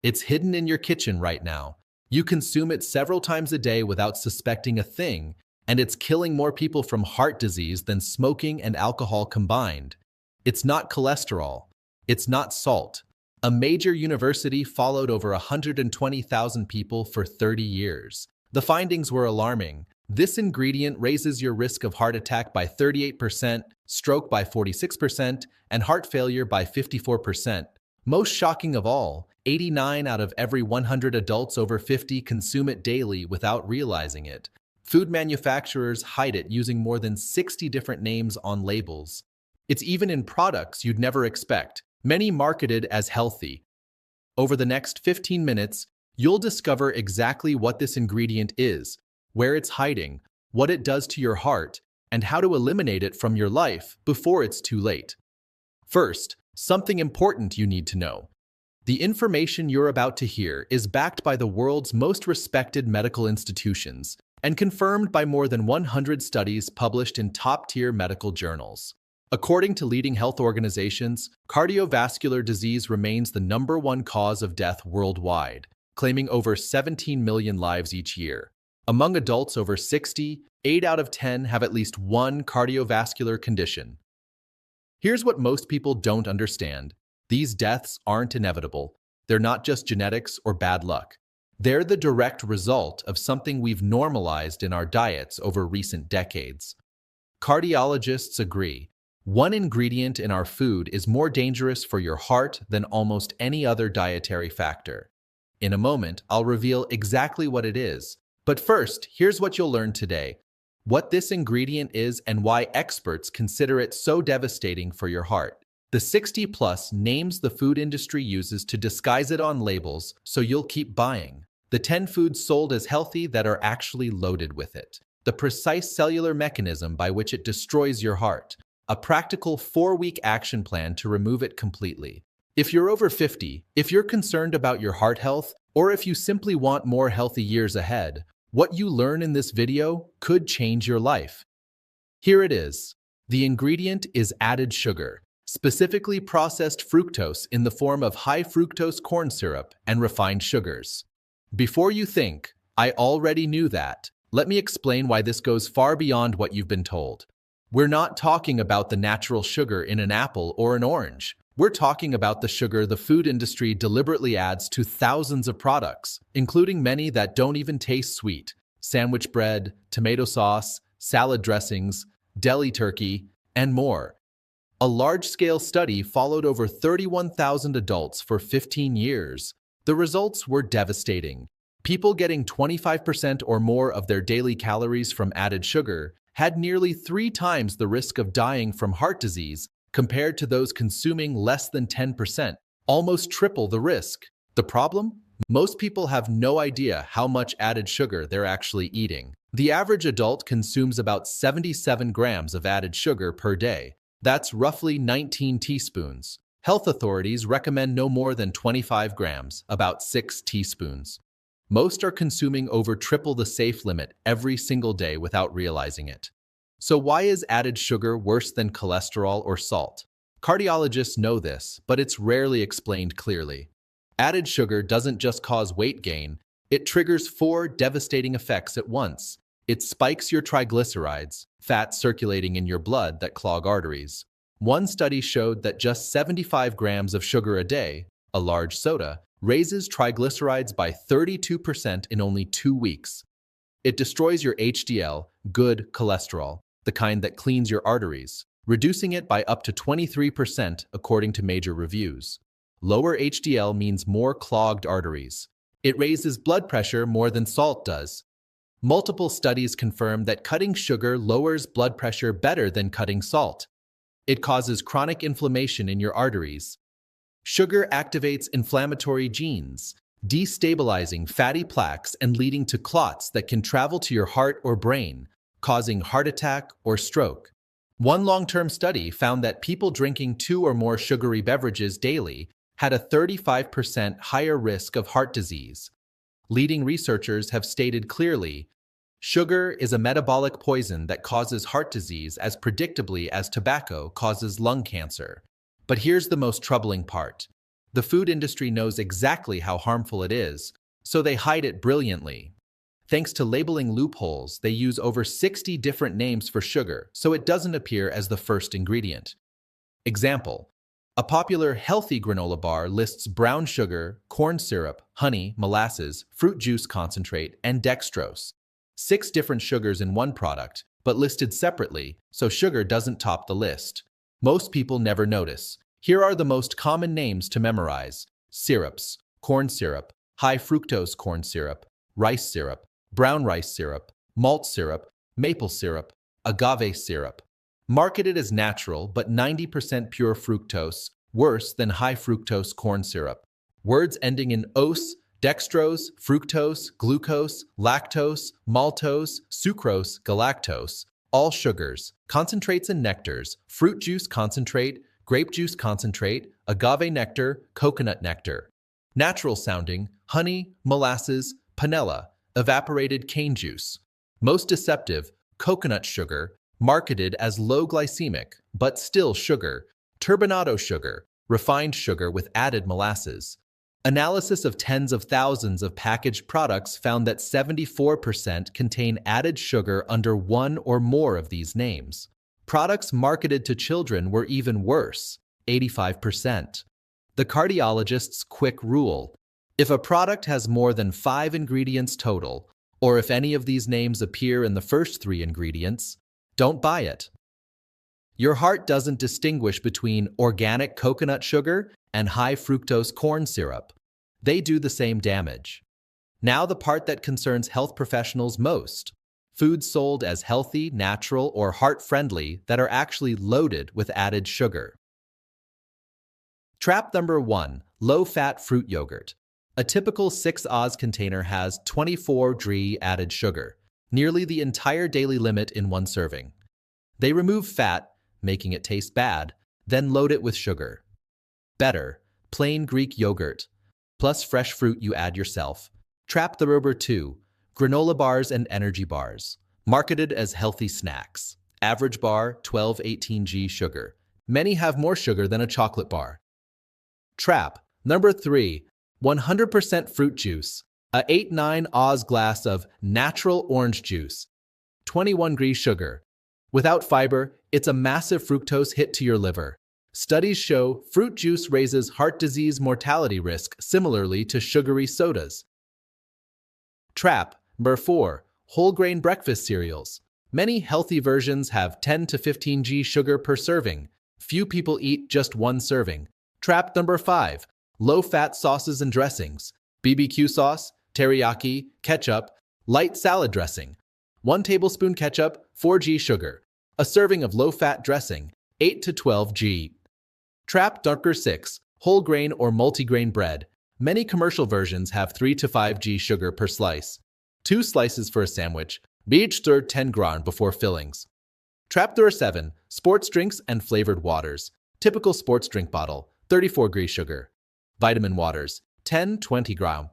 It's hidden in your kitchen right now. You consume it several times a day without suspecting a thing, and it's killing more people from heart disease than smoking and alcohol combined. It's not cholesterol. It's not salt. A major university followed over 120,000 people for 30 years. The findings were alarming. This ingredient raises your risk of heart attack by 38%, stroke by 46%, and heart failure by 54%. Most shocking of all, 89 out of every 100 adults over 50 consume it daily without realizing it. Food manufacturers hide it using more than 60 different names on labels. It's even in products you'd never expect, many marketed as healthy. Over the next 15 minutes, you'll discover exactly what this ingredient is, where it's hiding, what it does to your heart, and how to eliminate it from your life before it's too late. First, something important you need to know. The information you're about to hear is backed by the world's most respected medical institutions and confirmed by more than 100 studies published in top-tier medical journals. According to leading health organizations, cardiovascular disease remains the #1 cause of death worldwide, claiming over 17 million lives each year. Among adults over 60, 8 out of 10 have at least one cardiovascular condition. Here's what most people don't understand. These deaths aren't inevitable. They're not just genetics or bad luck. They're the direct result of something we've normalized in our diets over recent decades. Cardiologists agree. One ingredient in our food is more dangerous for your heart than almost any other dietary factor. In a moment, I'll reveal exactly what it is. But first, here's what you'll learn today: what this ingredient is and why experts consider it so devastating for your heart. The 60+ names the food industry uses to disguise it on labels so you'll keep buying. The 10 foods sold as healthy that are actually loaded with it. The precise cellular mechanism by which it destroys your heart. A practical 4-week action plan to remove it completely. If you're over 50, if you're concerned about your heart health, or if you simply want more healthy years ahead, what you learn in this video could change your life. Here it is. The ingredient is added sugar, specifically processed fructose in the form of high-fructose corn syrup and refined sugars. Before you think, "I already knew that," let me explain why this goes far beyond what you've been told. We're not talking about the natural sugar in an apple or an orange. We're talking about the sugar the food industry deliberately adds to thousands of products, including many that don't even taste sweet: sandwich bread, tomato sauce, salad dressings, deli turkey, and more. A large-scale study followed over 31,000 adults for 15 years. The results were devastating. People getting 25% or more of their daily calories from added sugar had nearly 3 times the risk of dying from heart disease compared to those consuming less than 10%, almost triple the risk. The problem? Most people have no idea how much added sugar they're actually eating. The average adult consumes about 77 grams of added sugar per day. That's roughly 19 teaspoons. Health authorities recommend no more than 25 grams, about 6 teaspoons. Most are consuming over triple the safe limit every single day without realizing it. So why is added sugar worse than cholesterol or salt? Cardiologists know this, but it's rarely explained clearly. Added sugar doesn't just cause weight gain, it triggers 4 devastating effects at once. It spikes your triglycerides, fat circulating in your blood that clog arteries. One study showed that just 75 grams of sugar a day, a large soda, raises triglycerides by 32% in only 2 weeks. It destroys your HDL, good cholesterol, the kind that cleans your arteries, reducing it by up to 23% according to major reviews. Lower HDL means more clogged arteries. It raises blood pressure more than salt does. Multiple studies confirm that cutting sugar lowers blood pressure better than cutting salt. It causes chronic inflammation in your arteries. Sugar activates inflammatory genes, destabilizing fatty plaques and leading to clots that can travel to your heart or brain, causing heart attack or stroke. One long-term study found that people drinking 2 or more sugary beverages daily had a 35% higher risk of heart disease. Leading researchers have stated clearly, sugar is a metabolic poison that causes heart disease as predictably as tobacco causes lung cancer. But here's the most troubling part. The food industry knows exactly how harmful it is, so they hide it brilliantly. Thanks to labeling loopholes, they use over 60 different names for sugar, so it doesn't appear as the first ingredient. Example: a popular healthy granola bar lists brown sugar, corn syrup, honey, molasses, fruit juice concentrate, and dextrose. 6 different sugars in one product, but listed separately, so sugar doesn't top the list. Most people never notice. Here are the most common names to memorize: syrups, corn syrup, high-fructose corn syrup, rice syrup, brown rice syrup, malt syrup, maple syrup, agave syrup. Marketed as natural but 90% pure fructose, worse than high-fructose corn syrup. Words ending in ose, dextrose, fructose, glucose, lactose, maltose, sucrose, galactose, all sugars, concentrates and nectars, fruit juice concentrate, grape juice concentrate, agave nectar, coconut nectar. Natural sounding: honey, molasses, panela, evaporated cane juice. Most deceptive: coconut sugar, marketed as low glycemic, but still sugar. Turbinado sugar, refined sugar with added molasses. Analysis of tens of thousands of packaged products found that 74% contain added sugar under one or more of these names. Products marketed to children were even worse, 85%. The cardiologist's quick rule: if a product has more than 5 ingredients total, or if any of these names appear in the first 3 ingredients, don't buy it. Your heart doesn't distinguish between organic coconut sugar and high-fructose corn syrup. They do the same damage. Now the part that concerns health professionals most: foods sold as healthy, natural, or heart-friendly that are actually loaded with added sugar. Trap number 1: low-fat fruit yogurt. A typical 6 Oz container has 24 g added sugar, nearly the entire daily limit in one serving. They remove fat, making it taste bad, then load it with sugar. Better: plain Greek yogurt, plus fresh fruit you add yourself. Trap number 2: granola bars and energy bars. Marketed as healthy snacks. Average bar, 12-18 g sugar. Many have more sugar than a chocolate bar. Trap number 3: 100% fruit juice. A 8-9 Oz glass of natural orange juice. 21 g sugar. Without fiber, it's a massive fructose hit to your liver. Studies show fruit juice raises heart disease mortality risk similarly to sugary sodas. Trap number 4: whole grain breakfast cereals. Many healthy versions have 10 to 15 g sugar per serving. Few people eat just one serving. Trap number 5: low-fat sauces and dressings. BBQ sauce, teriyaki, ketchup, light salad dressing. 1 tablespoon ketchup, 4 g sugar. A serving of low-fat dressing, 8 to 12 g. Trap number 6: whole grain or multigrain bread. Many commercial versions have 3 to 5 g sugar per slice. 2 slices for a sandwich, each stirred 10 grams before fillings. Trap number 7: sports drinks and flavored waters. Typical sports drink bottle, 34 g sugar. Vitamin waters, 10-20 grams.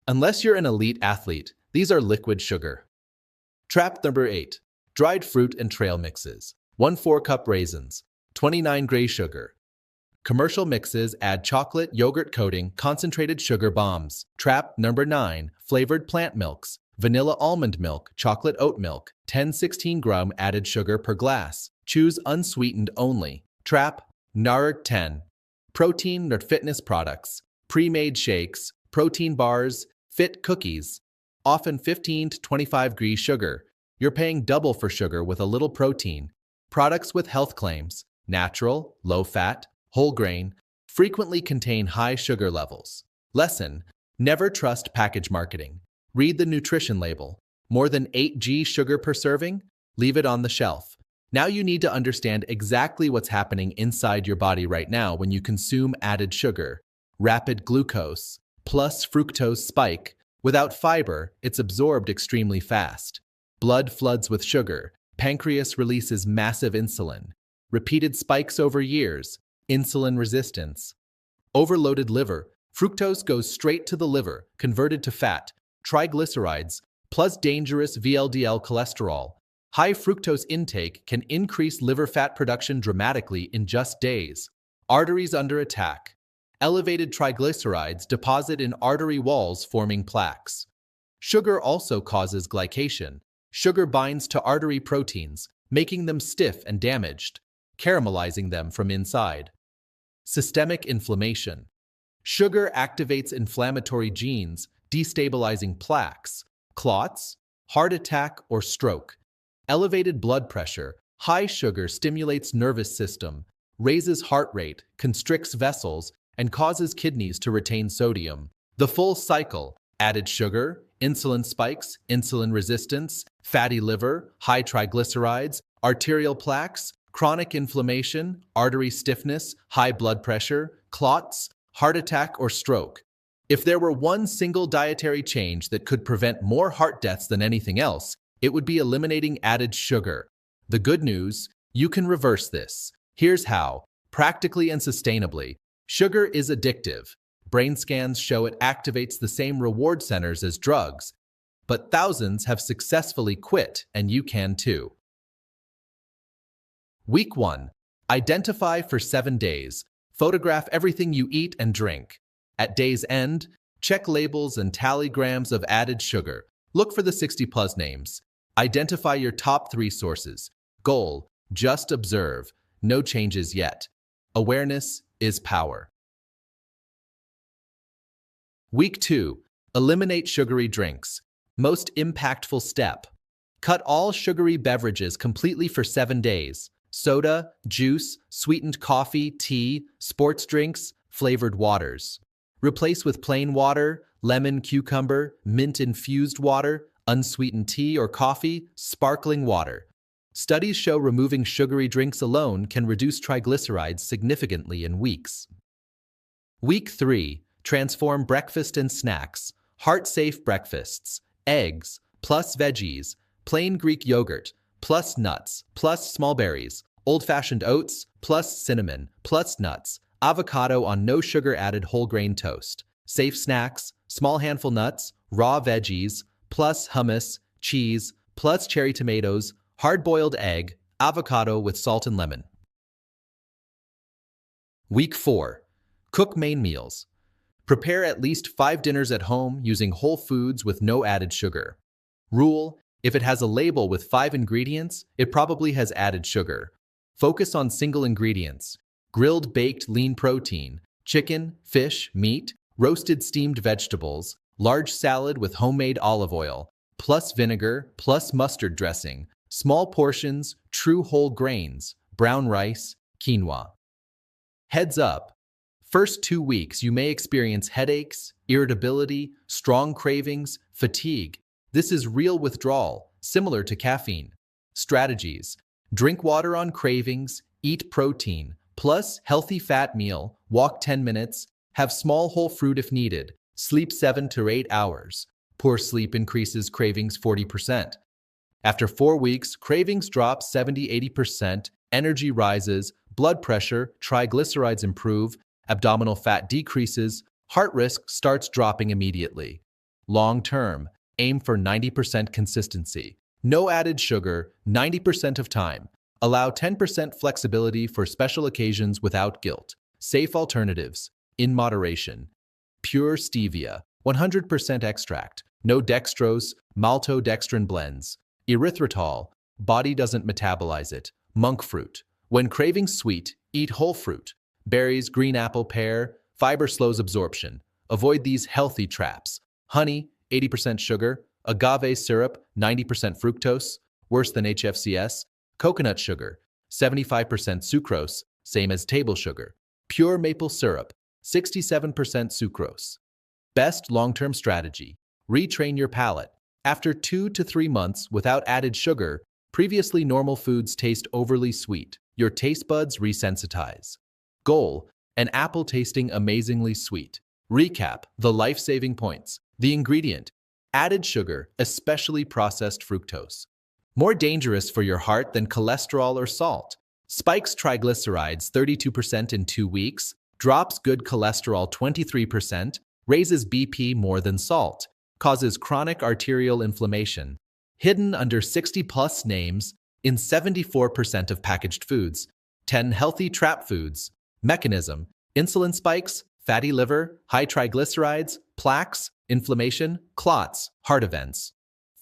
Unless you're an elite athlete, these are liquid sugar. Trap number 8: dried fruit and trail mixes. 1 4-cup raisins, 29 g sugar. Commercial mixes add chocolate, yogurt coating, concentrated sugar bombs. Trap number 9: flavored plant milks. Vanilla almond milk, chocolate oat milk, 10-16 gram added sugar per glass. Choose unsweetened only. Trap number 10: protein or fitness products. Pre-made shakes, protein bars, fit cookies. Often 15 to 25 g sugar. You're paying double for sugar with a little protein. Products with health claims: natural, low-fat, whole grain, frequently contain high sugar levels. Lesson: never trust package marketing. Read the nutrition label. More than 8 g sugar per serving? Leave it on the shelf. Now you need to understand exactly what's happening inside your body right now when you consume added sugar. Rapid glucose plus fructose spike. Without fiber, it's absorbed extremely fast. Blood floods with sugar. Pancreas releases massive insulin. Repeated spikes over years. Insulin resistance. Overloaded liver. Fructose goes straight to the liver, converted to fat. Triglycerides, plus dangerous VLDL cholesterol. High fructose intake can increase liver fat production dramatically in just days. Arteries under attack. Elevated triglycerides deposit in artery walls, forming plaques. Sugar also causes glycation. Sugar binds to artery proteins, making them stiff and damaged, caramelizing them from inside. Systemic inflammation. Sugar activates inflammatory genes, destabilizing plaques, clots, heart attack, or stroke. Elevated blood pressure. High sugar stimulates nervous system, raises heart rate, constricts vessels, and causes kidneys to retain sodium. The full cycle: added sugar, insulin spikes, insulin resistance, fatty liver, high triglycerides, arterial plaques, chronic inflammation, artery stiffness, high blood pressure, clots, heart attack, or stroke. If there were one single dietary change that could prevent more heart deaths than anything else, it would be eliminating added sugar. The good news: you can reverse this. Here's how. Practically and sustainably. Sugar is addictive. Brain scans show it activates the same reward centers as drugs, but thousands have successfully quit, and you can too. Week 1. Identify for 7 days. Photograph everything you eat and drink. At day's end, check labels and tally grams of added sugar. Look for the 60+ names. Identify your top 3 sources. Goal: just observe. No changes yet. Awareness is power. Week 2. Eliminate sugary drinks. Most impactful step. Cut all sugary beverages completely for 7 days. Soda, juice, sweetened coffee, tea, sports drinks, flavored waters. Replace with plain water, lemon, cucumber, mint-infused water, unsweetened tea or coffee, sparkling water. Studies show removing sugary drinks alone can reduce triglycerides significantly in weeks. Week 3. Transform breakfast and snacks. Heart-safe breakfasts. Eggs, plus veggies, plain Greek yogurt, plus nuts, plus small berries, old-fashioned oats, plus cinnamon, plus nuts, avocado on no-sugar-added whole-grain toast. Safe snacks, small handful nuts, raw veggies, plus hummus, cheese, plus cherry tomatoes, hard-boiled egg, avocado with salt and lemon. Week 4. Cook main meals. Prepare at least 5 dinners at home using whole foods with no added sugar. Rule: if it has a label with 5 ingredients, it probably has added sugar. Focus on single ingredients: grilled baked lean protein, chicken, fish, meat, roasted steamed vegetables, large salad with homemade olive oil, plus vinegar, plus mustard dressing, small portions, true whole grains, brown rice, quinoa. Heads up: first 2 weeks you may experience headaches, irritability, strong cravings, fatigue. This is real withdrawal, similar to caffeine. Strategies: drink water on cravings, eat protein, plus healthy fat meal, walk 10 minutes, have small whole fruit if needed, sleep 7 to 8 hours. Poor sleep increases cravings 40%. After 4 weeks, cravings drop 70–80%, energy rises, blood pressure, triglycerides improve, abdominal fat decreases, heart risk starts dropping immediately. Long term, aim for 90% consistency. No added sugar, 90% of time. Allow 10% flexibility for special occasions without guilt. Safe alternatives, in moderation. Pure stevia, 100% extract. No dextrose, maltodextrin blends. Erythritol, body doesn't metabolize it. Monk fruit. When craving sweet, eat whole fruit. Berries, green apple, pear. Fiber slows absorption. Avoid these healthy traps. Honey, 80% sugar. Agave syrup, 90% fructose, worse than HFCS. Coconut sugar, 75% sucrose, same as table sugar. Pure maple syrup, 67% sucrose. Best long-term strategy: retrain your palate. After 2 to 3 months without added sugar, previously normal foods taste overly sweet. Your taste buds resensitize. Goal: an apple tasting amazingly sweet. Recap: the life-saving points. The ingredient: added sugar, especially processed fructose. More dangerous for your heart than cholesterol or salt. Spikes triglycerides 32% in 2 weeks, drops good cholesterol 23%, raises BP more than salt, causes chronic arterial inflammation. Hidden under 60+ names in 74% of packaged foods. 10 healthy trap foods. Mechanism: insulin spikes, fatty liver, high triglycerides, plaques, inflammation, clots, heart events.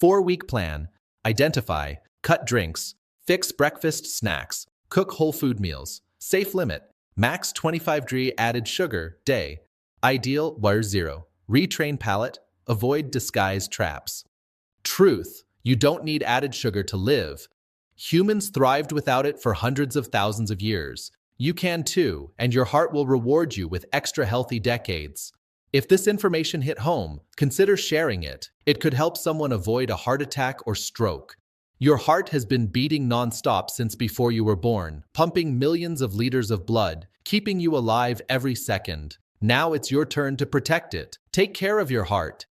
4-week plan. Identify, cut drinks, fix breakfast snacks, cook whole food meals. Safe limit, max 25 added sugar, day. Ideal, wire 0. Retrain palate, avoid disguise traps. Truth, you don't need added sugar to live. Humans thrived without it for hundreds of thousands of years. You can too, and your heart will reward you with extra healthy decades. If this information hit home, consider sharing it. It could help someone avoid a heart attack or stroke. Your heart has been beating nonstop since before you were born, pumping millions of liters of blood, keeping you alive every second. Now it's your turn to protect it. Take care of your heart.